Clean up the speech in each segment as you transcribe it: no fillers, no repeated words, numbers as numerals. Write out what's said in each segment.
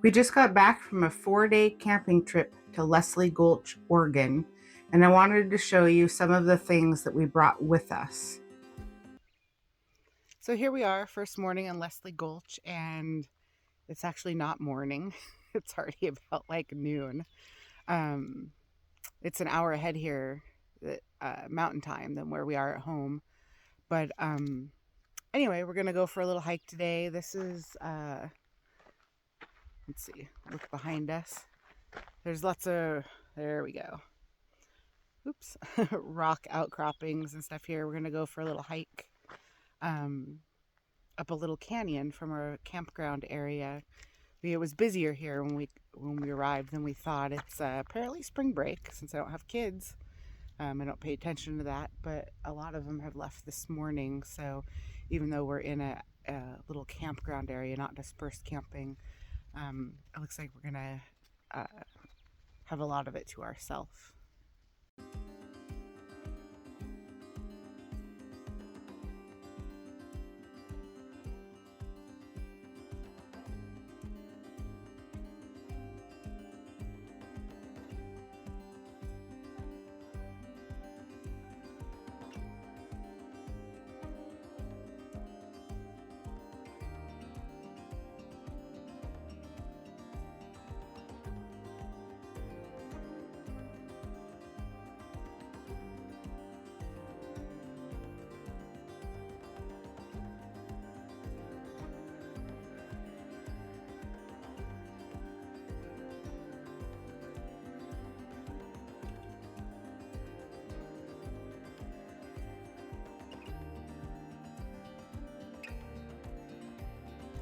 We just got back from a 4-day camping trip to Leslie Gulch, Oregon, and I wanted to show you some of the things that we brought with us. So here we are, first morning in Leslie Gulch, and it's actually not morning. It's already about like noon. Um, it's an hour ahead here, mountain time, than where we are at home. But anyway, we're gonna go for a little hike today. This is, let's see, look behind us. There's lots of, there we go. Oops, rock outcroppings and stuff here. We're gonna go for a little hike up a little canyon from our campground area. It was busier here when we arrived than we thought. It's apparently spring break since I don't have kids. I don't pay attention to that, but a lot of them have left this morning. So even though we're in a little campground area, not dispersed camping, it looks like we're gonna have a lot of it to ourselves.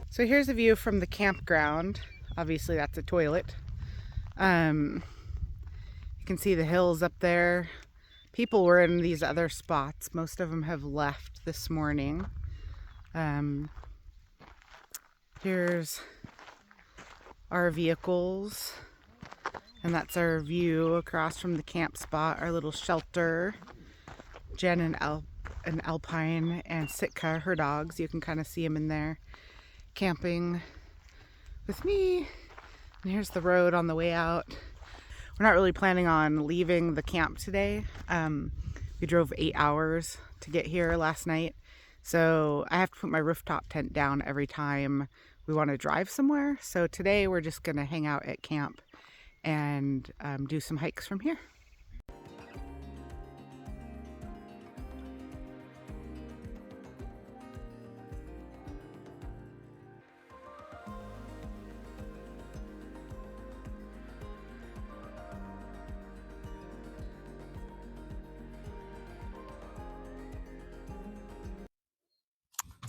So here's a view from the campground. Obviously that's a toilet. You can see the hills up there. People were in these other spots. Most of them have left this morning. Here's our vehicles, and that's our view across from the camp spot, our little shelter. Jen and Alpine and Sitka, her dogs, you can kind of see them in there camping with me. And here's the road on the way out. We're not really planning on leaving the camp today. We drove 8 hours to get here last night, so I have to put my rooftop tent down every time we want to drive somewhere. So today we're just gonna hang out at camp and do some hikes from here.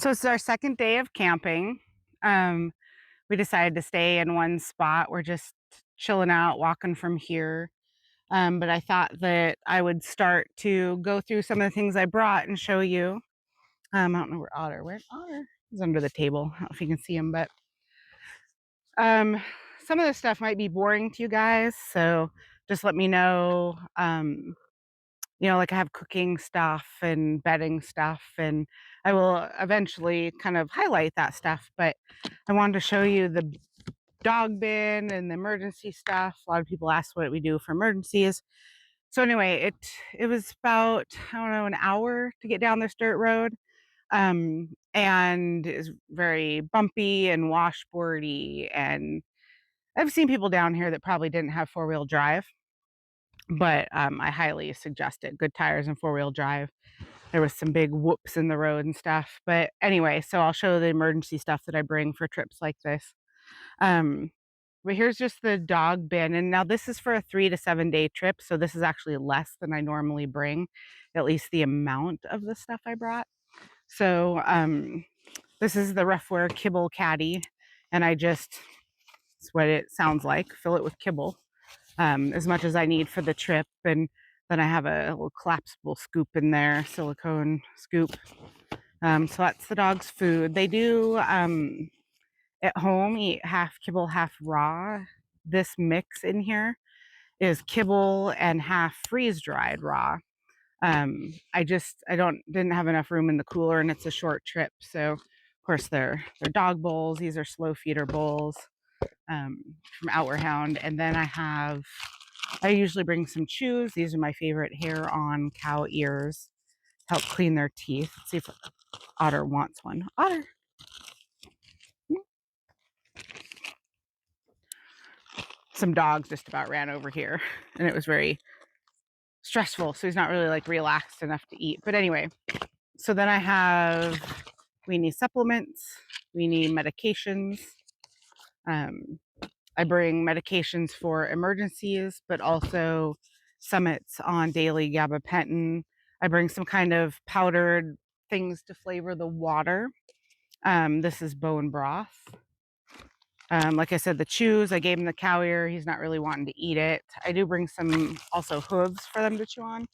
So it's our second day of camping. We decided to stay in one spot. We're just chilling out, walking from here. But I thought that I would start to go through some of the things I brought and show you. I don't know where Where's Otter? He's under the table. I don't know if you can see him, but some of this stuff might be boring to you guys. So just let me know. Like I have cooking stuff and bedding stuff, and I will eventually kind of highlight that stuff. But I wanted to show you the dog bin and the emergency stuff. A lot of people ask what we do for emergencies. So anyway, it was about, I don't know, an hour to get down this dirt road. And it's very bumpy and washboardy. And I've seen people down here that probably didn't have four-wheel drive, but I highly suggest it. Good tires and four-wheel drive. There was some big whoops in the road and stuff. But anyway, so I'll show the emergency stuff that I bring for trips like this. But here's just the dog bin. And now this is for a 3 to 7 day trip. So this is actually less than I normally bring, at least the amount of the stuff I brought. So this is the rough wear kibble caddy. And it's what it sounds like, fill it with kibble, as much as I need for the trip. And then I have a little collapsible scoop in there, silicone scoop. So that's the dog's food. They do at home eat half kibble, half raw. This mix in here is kibble and half freeze dried raw. I didn't have enough room in the cooler, and it's a short trip. So of course they're dog bowls. These are slow feeder bowls. from Outward Hound. And then I usually bring some chews. These are my favorite hair on cow ears. Help clean their teeth. Let's see if Otter wants one. Otter. Some dogs just about ran over here, and it was very stressful. So he's not really like relaxed enough to eat. But anyway, so then we need supplements, we need medications. I bring medications for emergencies, but also summits on daily gabapentin. I bring some kind of powdered things to flavor the water. This is bone broth. Like I said, the chews, I gave him the cow ear. He's not really wanting to eat it. I do bring some also hooves for them to chew on.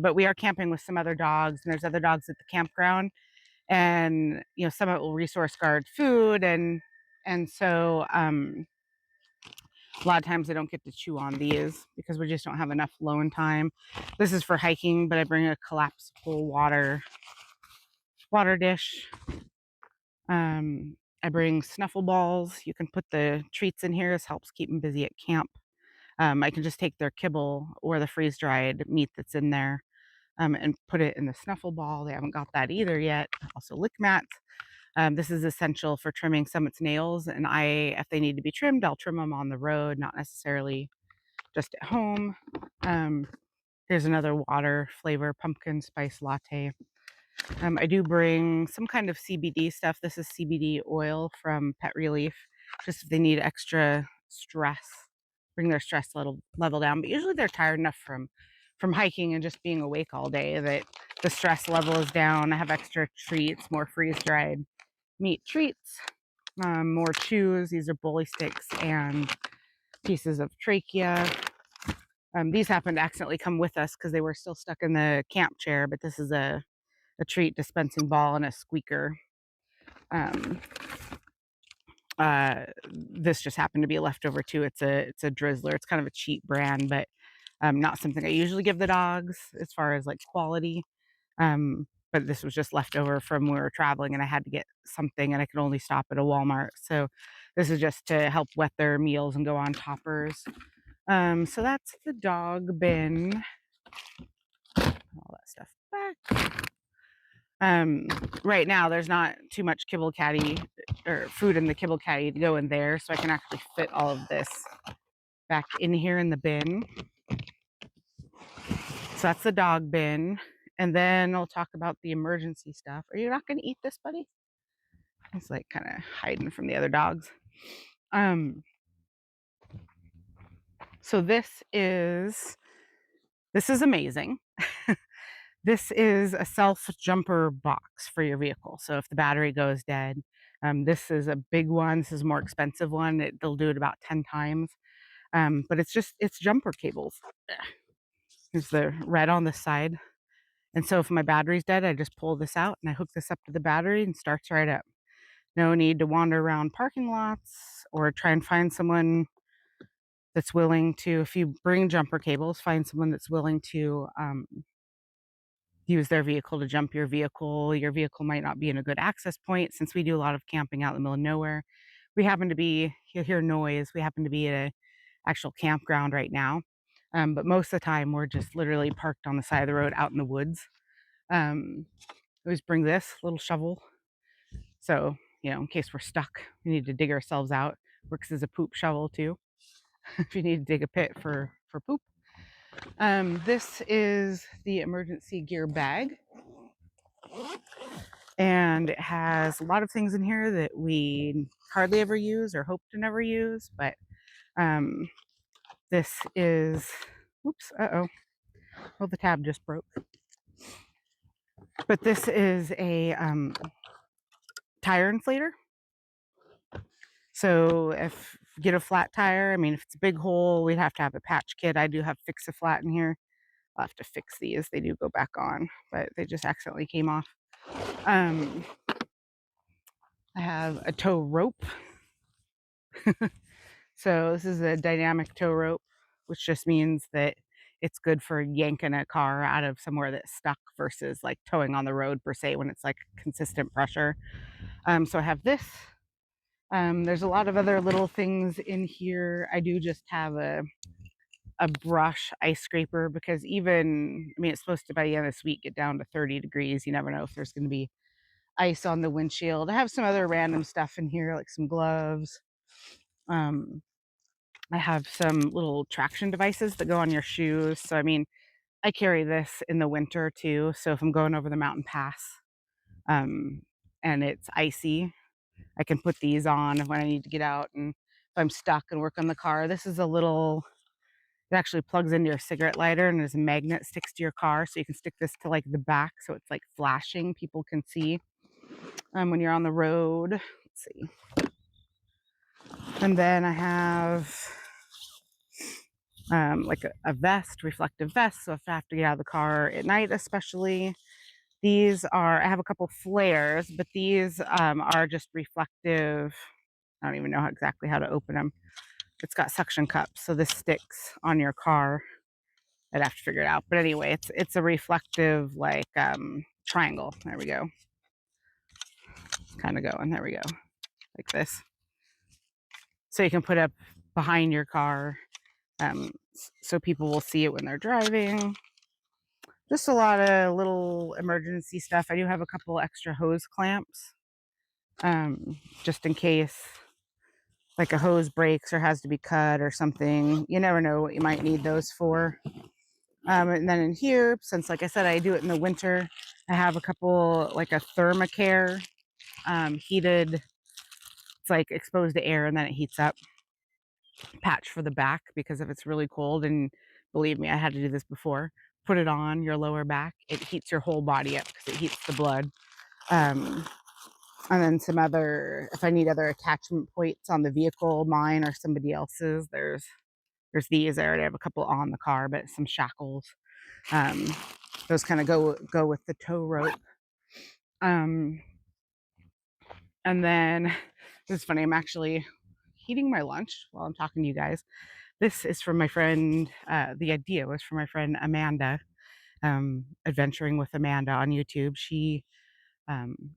But we are camping with some other dogs, and there's other dogs at the campground. And, some of it will resource guard food. And so a lot of times they don't get to chew on these because we just don't have enough loan time. This is for hiking, but I bring a collapsible water dish. I bring snuffle balls. You can put the treats in here. This helps keep them busy at camp. I can just take their kibble or the freeze-dried meat that's in there and put it in the snuffle ball. They haven't got that either yet. Also lick mats. This is essential for trimming Summit's nails, and if they need to be trimmed, I'll trim them on the road, not necessarily just at home. Here's another water flavor pumpkin spice latte. I do bring some kind of CBD stuff. This is CBD oil from Pet Relief, just if they need extra stress, bring their stress level down. But usually they're tired enough from hiking and just being awake all day that the stress level is down. I have extra treats, more freeze-dried meat treats, more chews. These are bully sticks and pieces of trachea. These happened to accidentally come with us because they were still stuck in the camp chair, but this is a treat dispensing ball and a squeaker. This just happened to be a leftover too. It's a drizzler. It's kind of a cheap brand, but not something I usually give the dogs as far as like quality. But this was just leftover from when we were traveling, and I had to get something, and I could only stop at a Walmart. So this is just to help wet their meals and go on toppers. So that's the dog bin. All that stuff back. Right now there's not too much kibble caddy or food in the kibble caddy to go in there, so I can actually fit all of this back in here in the bin. So that's the dog bin. And then I'll talk about the emergency stuff. Are you not going to eat this, buddy? It's like kind of hiding from the other dogs. So this is amazing. This is a self jumper box for your vehicle. So if the battery goes dead, this is a big one. This is a more expensive one. They'll do it about 10 times. But it's jumper cables. There's the red on the side. And so if my battery's dead, I just pull this out and I hook this up to the battery and starts right up. No need to wander around parking lots or try and find someone that's willing to, if you bring jumper cables, find someone that's willing to use their vehicle to jump your vehicle. Your vehicle might not be in a good access point. Since we do a lot of camping out in the middle of nowhere, you'll hear noise. We happen to be at an actual campground right now. But most of the time we're just literally parked on the side of the road out in the woods. Always bring this little shovel. So, in case we're stuck, we need to dig ourselves out. Works as a poop shovel too. If you need to dig a pit for poop. This is the emergency gear bag. And it has a lot of things in here that we hardly ever use or hope to never use. But this is, oops, well, the tab just broke. But this is a tire inflator. So if you get a flat tire, if it's a big hole, we'd have to have a patch kit. I do have Fix-A-Flat in here. I'll have to fix these. They do go back on, but they just accidentally came off. I have a tow rope. So this is a dynamic tow rope, which just means that it's good for yanking a car out of somewhere that's stuck versus like towing on the road per se when it's like consistent pressure. So I have this. There's a lot of other little things in here. I do just have a brush ice scraper because even, I mean, it's supposed to by the end of this week get down to 30 degrees. You never know if there's going to be ice on the windshield. I have some other random stuff in here, like some gloves. Um, I have some little traction devices that go on your shoes. So, I mean, I carry this in the winter too. So if I'm going over the mountain pass, um, and it's icy, I can put these on when I need to get out. And if I'm stuck and work on the car, this is a little, it actually plugs into your cigarette lighter and there's a magnet sticks to your car. So you can stick this to like the back. So it's like flashing. People can see when you're on the road. Let's see. And then I have like a vest, reflective vest. So if I have to get out of the car at night, especially, these are, I have a couple flares, but these are just reflective. I don't even know exactly how to open them. It's got suction cups, so this sticks on your car. I'd have to figure it out. But anyway, it's a reflective like triangle. There we go. Kind of going. There we go. Like this. So you can put up behind your car so people will see it when they're driving. Just a lot of little emergency stuff. I do have a couple extra hose clamps just in case like a hose breaks or has to be cut or something. You never know what you might need those for. And then in here, since like I said, I do it in the winter, I have a couple like a thermacare heated, it's like exposed to air and then it heats up patch for the back because if it's really cold, and believe me, I had to do this before, put it on your lower back, it heats your whole body up because it heats the blood. And then some other, if I need other attachment points on the vehicle, mine or somebody else's, there's these. I already have a couple on the car, but some shackles. Those kind of go with the tow rope. And then this is funny. I'm actually heating my lunch while I'm talking to you guys. This is from my friend. The idea was from my friend Amanda, Adventuring with Amanda on YouTube. She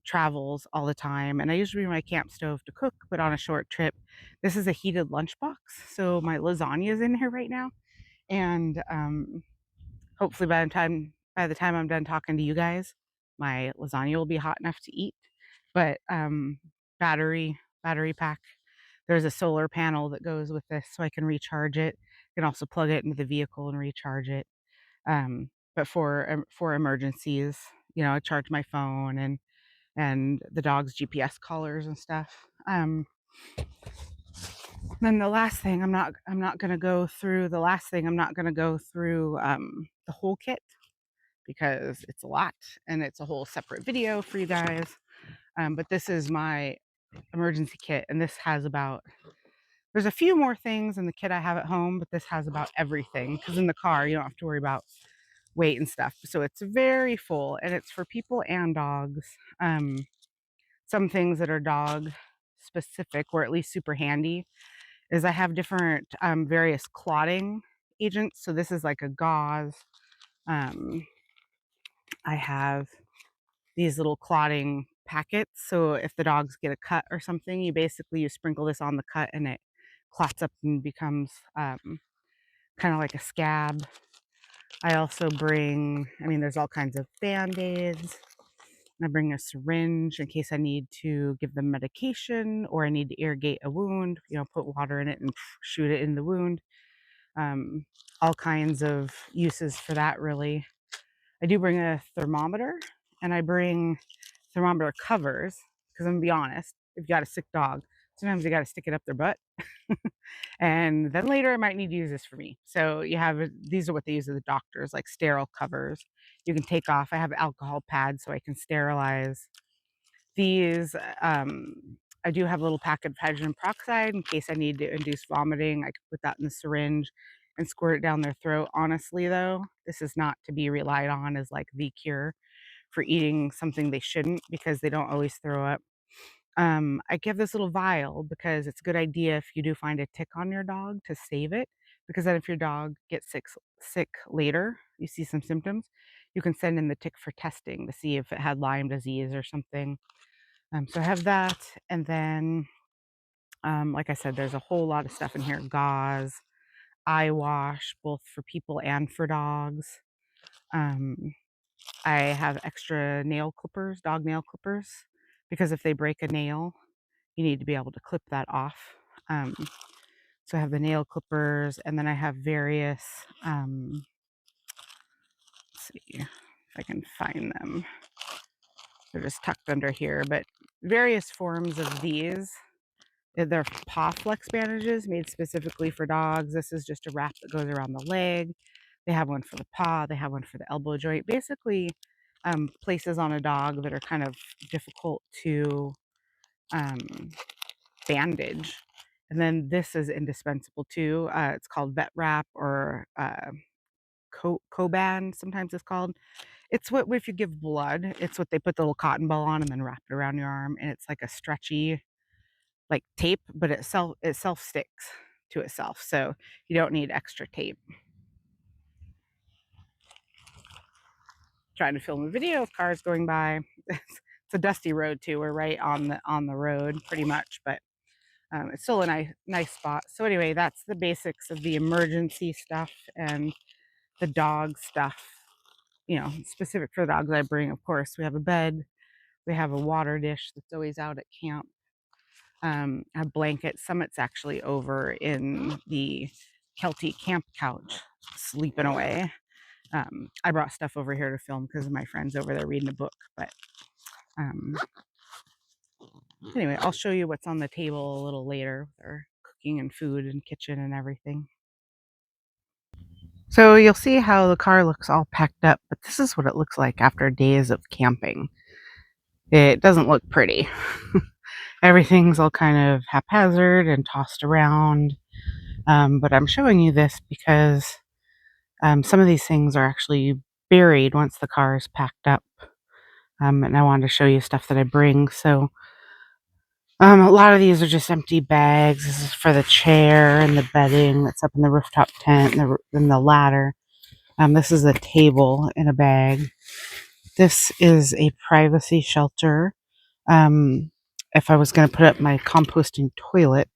travels all the time, and I usually bring my camp stove to cook, but on a short trip, this is a heated lunchbox. So my lasagna is in here right now, and hopefully by the time I'm done talking to you guys, my lasagna will be hot enough to eat. But battery pack. There's a solar panel that goes with this, so I can recharge it. I can also plug it into the vehicle and recharge it. But for emergencies, you know, I charge my phone and the dog's GPS collars and stuff. Then the last thing I'm not going to go through. The last thing I'm not going to go through the whole kit because it's a lot and it's a whole separate video for you guys. But this is my emergency kit, and this has about. There's a few more things in the kit I have at home, but this has about everything because in the car you don't have to worry about weight and stuff. So it's very full, and it's for people and dogs. Some things that are dog specific, or at least super handy, is I have different various clotting agents. So this is like a gauze. I have these little clotting packets. So if the dogs get a cut or something, you sprinkle this on the cut and it clots up and becomes kind of like a scab. I also bring, I mean, there's all kinds of Band-Aids. I bring a syringe in case I need to give them medication or I need to irrigate a wound, you know, put water in it and shoot it in the wound. All kinds of uses for that, really. I do bring a thermometer and I bring thermometer covers because I'm going to be honest, if you got a sick dog, sometimes you got to stick it up their butt. And then later I might need to use this for me. So you have, these are what they use at the doctors, like sterile covers. You can take off. I have alcohol pads so I can sterilize these. I do have a little packet of hydrogen peroxide in case I need to induce vomiting. I can put that in the syringe and squirt it down their throat. Honestly, though, this is not to be relied on as like the cure for eating something they shouldn't because they don't always throw up. I give this little vial because it's a good idea if you do find a tick on your dog to save it, because then if your dog gets sick later, you see some symptoms, you can send in the tick for testing to see if it had Lyme disease or something. So I have that, and then Like I said, there's a whole lot of stuff in here. Gauze, eye wash, both for people and for dogs. I have extra nail clippers, dog nail clippers, because if they break a nail, you need to be able to clip that off. So I have the nail clippers, and then I have various, let's see if I can find them. They're just tucked under here, but various forms of these. They're paw flex bandages made specifically for dogs. This is just a wrap that goes around the leg. They have one for the paw. They have one for the elbow joint. Basically, places on a dog that are kind of difficult to bandage. And then this is indispensable too. It's called vet wrap, or Coban, sometimes it's called. It's what, if you give blood, it's what they put the little cotton ball on and then wrap it around your arm, and it's like a stretchy, like tape, but it self sticks to itself, so you don't need extra tape. Trying to film a video of cars going by. It's a dusty road too. We're right on the road pretty much, but it's still a nice spot. So anyway, that's the basics of the emergency stuff and the dog stuff. You know, specific for the dogs I bring, of course, we have a bed, we have a water dish that's always out at camp. A blanket. Summit's actually over in the Kelty camp couch, sleeping away. I brought stuff over here to film because my friend's over there reading a book. But anyway, I'll show you what's on the table a little later with our cooking and food and kitchen and everything. So you'll see how the car looks all packed up, but this is what it looks like after days of camping. It doesn't look pretty. Everything's all kind of haphazard and tossed around. But I'm showing you this because some of these things are actually buried once the car is packed up. And I wanted to show you stuff that I bring. So a lot of these are just empty bags. This is for the chair and the bedding that's up in the rooftop tent and the ladder. This is a table in a bag. This is a privacy shelter. If I was going to put up my composting toilet,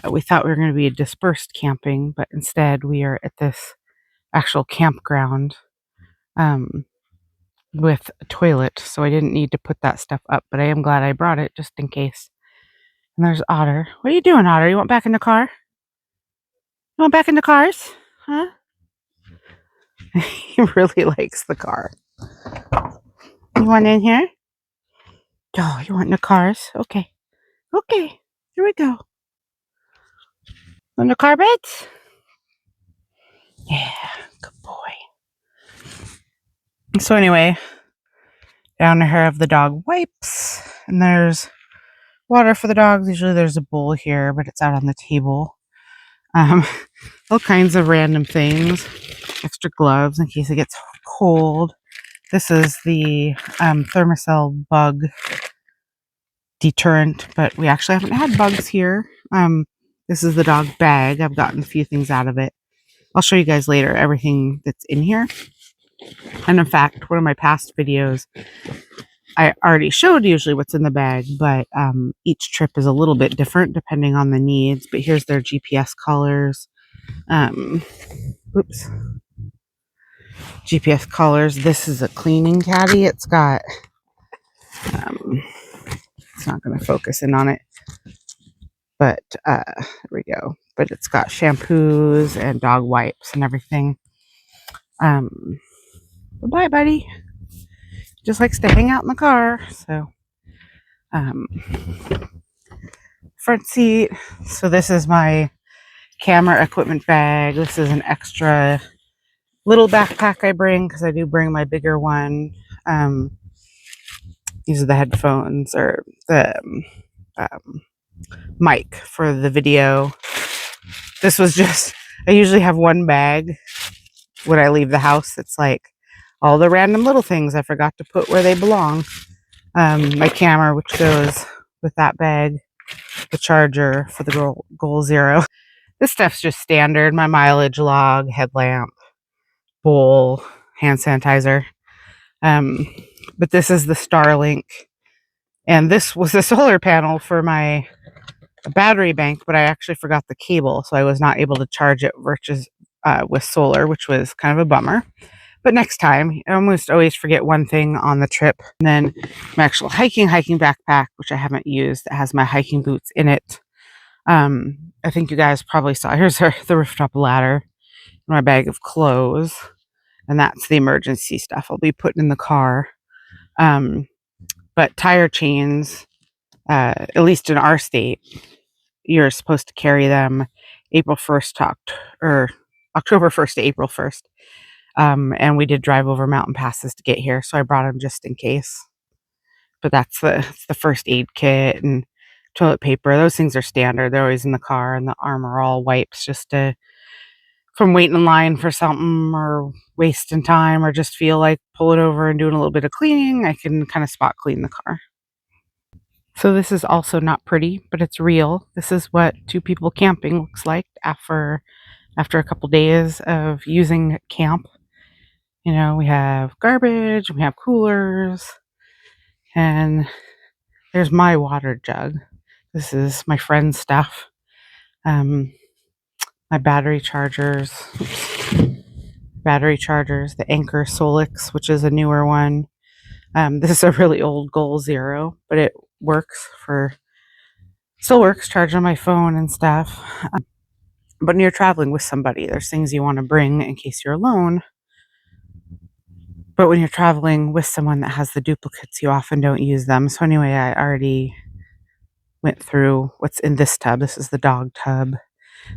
we thought we were going to be dispersed camping, but instead we are at this actual campground with a toilet, so I didn't need to put that stuff up, but I am glad I brought it just in case. And there's Otter. What are you doing, Otter? You want back in the car? You want back in the cars? Huh? He really likes the car. You want in here? Oh, you want in the cars? Okay. Okay. Here we go. On the car beds? Yeah, good boy. So anyway, down here I have the dog wipes, and there's water for the dogs. Usually there's a bowl here, but it's out on the table. All kinds of random things. Extra gloves in case it gets cold. This is the Thermacell bug deterrent, but we actually haven't had bugs here. This is the dog bag. I've gotten a few things out of it. I'll show you guys later everything that's in here. And in fact, one of my past videos, I already showed usually what's in the bag, but each trip is a little bit different depending on the needs. But here's their GPS collars. GPS collars. This is a cleaning caddy. It's got, it's not going to focus in on it, but there we go. But it's got shampoos and dog wipes and everything. Bye, buddy. Just likes to hang out in the car. So, front seat. So this is my camera equipment bag. This is an extra little backpack I bring because I do bring my bigger one. These are the headphones or the mic for the video. This was just, I usually have one bag when I leave the house. It's like all the random little things I forgot to put where they belong. My camera, which goes with that bag, the charger for the Goal Zero. This stuff's just standard. My mileage log, headlamp, bowl, hand sanitizer. But this is the Starlink. And this was a solar panel for my a battery bank, but I actually forgot the cable, so I was not able to charge it with solar, which was kind of a bummer. But next time, I almost always forget one thing on the trip. And then my actual hiking backpack, which I haven't used, that has my hiking boots in it. I think you guys probably saw, here's the rooftop ladder, my bag of clothes, and that's the emergency stuff I'll be putting in the car. But tire chains, at least in our state, you're supposed to carry them April 1st or October 1st to April 1st. And we did drive over mountain passes to get here, so I brought them just in case. But that's the first aid kit and toilet paper. Those things are standard. They're always in the car, and the Armor All wipes just from waiting in line for something or wasting time or just feel like pulling over and doing a little bit of cleaning. I can kind of spot clean the car. So this is also not pretty, but it's real. This is what 2 people camping looks like after a couple days of using camp. You know, we have garbage, we have coolers, and there's my water jug. This is my friend's stuff. My battery chargers, the Anchor Solix, which is a newer one. This is a really old Goal Zero, but it still works, charging on my phone and stuff. But when you're traveling with somebody, there's things you want to bring in case you're alone. But when you're traveling with someone that has the duplicates, you often don't use them. So anyway, I already went through what's in this tub. This is the dog tub.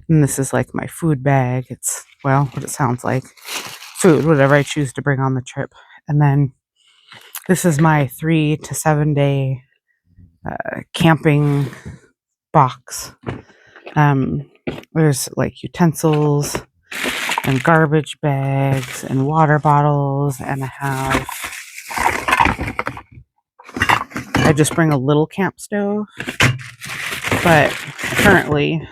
And this is like my food bag. It's, well, what it sounds like. Food, whatever I choose to bring on the trip. And then this is my 3 to 7 day camping box. There's like utensils and garbage bags and water bottles, and I just bring a little camp stove, but currently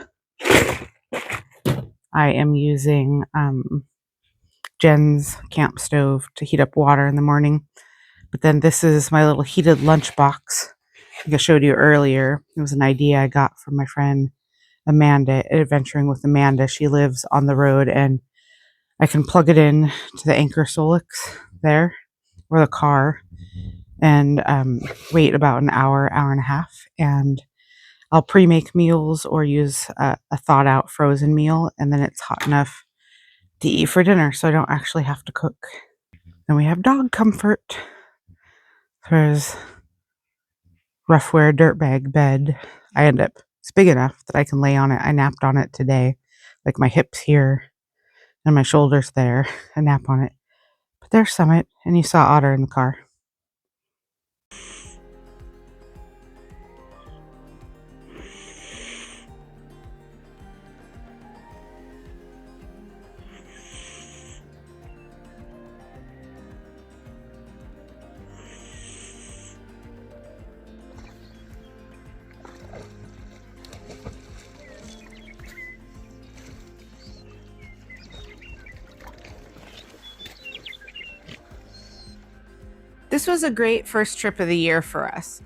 I am using Jen's camp stove to heat up water in the morning. But then this is my little heated lunch box. Like I showed you earlier, it was an idea I got from my friend Amanda, adventuring with Amanda. She lives on the road, and I can plug it in to the Anchor Solix there, or the car, and wait about an hour and a half, and I'll pre-make meals or use a thawed-out frozen meal, and then it's hot enough to eat for dinner, so I don't actually have to cook. Then we have dog comfort. There's Roughwear dirtbag bed. It's big enough that I can lay on it. I napped on it today, like my hips here and my shoulders there. I nap on it. But there's Summit, and you saw Otter in the car. This was a great first trip of the year for us.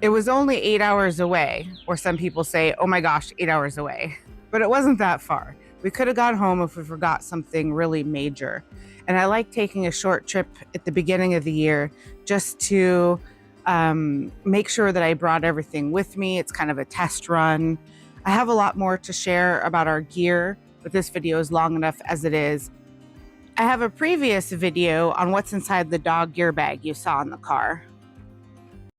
It was only 8 hours away, or some people say, oh my gosh, 8 hours away. But it wasn't that far. We could have got home if we forgot something really major. And I like taking a short trip at the beginning of the year just to make sure that I brought everything with me. It's kind of a test run. I have a lot more to share about our gear, but this video is long enough as it is. I have a previous video on what's inside the dog gear bag you saw in the car.